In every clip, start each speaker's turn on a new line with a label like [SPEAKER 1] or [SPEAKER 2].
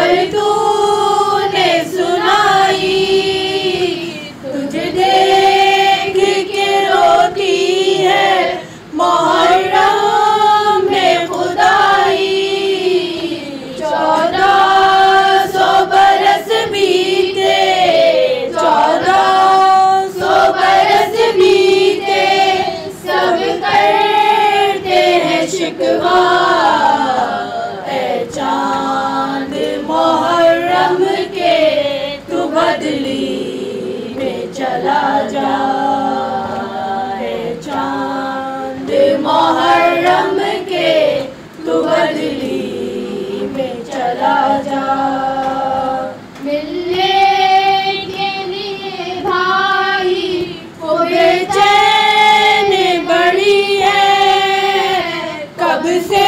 [SPEAKER 1] खबर तूने सुनाई, तुझे देख के रोती है मुहर्रम में खुदाई। 1400 बरस बीते, 1400 बरस बीते, सब करते हैं शिकवा। ऐ चांद मुहर्रम के तू बदली में चला जा, ऐ चांद मुहर्रम के तू बदली में चला जा। मिलने के लिए भाई को बेचैन बड़ी है, कब से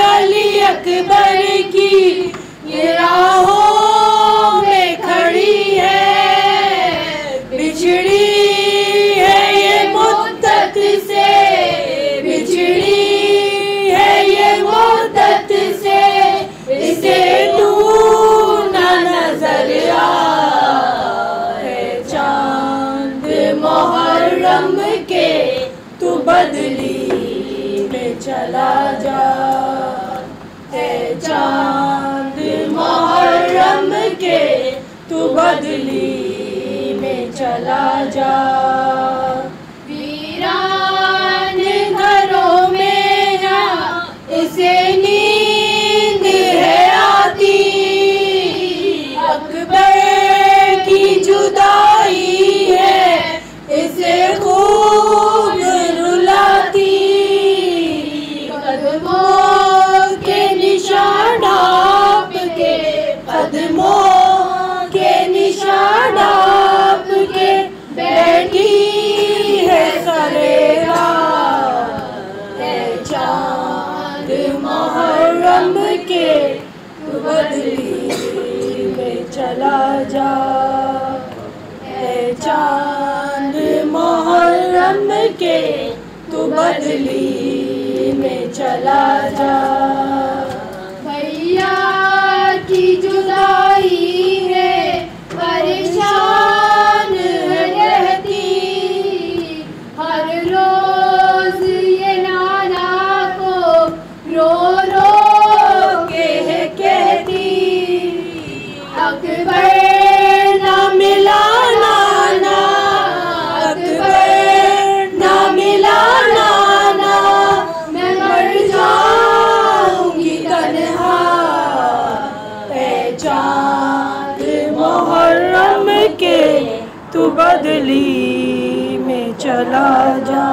[SPEAKER 1] अली अकबर की ये राहों में खड़ी है। बिछड़ी है ये मुद्दत से, बिछड़ी है ये मुद्दत से, इसे तू ना नजर आए। चांद मुहर्रम के तू बदली में चला जा, ऐ चांद मुहर्रम के तू बदली में चला जा। वीरान घरों में ना इसे नींद है आती, अकबर की जुदाई है इसे खूब रुलाती। कदमों के निशान आपके, कदमों के निशान आपके, बैठी है सरेरा। ऐ चांद मुहर्रम के तू बदली में चला जा, ऐ चांद मुहर्रम के तू बदली में चला जा। भैया की जुदाई है परेशान रहती, हर रोज ये नाना को रो रो के है कहती। अकबर ना मिला नाना, अकबर ना मिला नाना, मैं मर जाऊंगी तन्हा। ऐ चांद मुहर्रम के तू बदली में चला जा।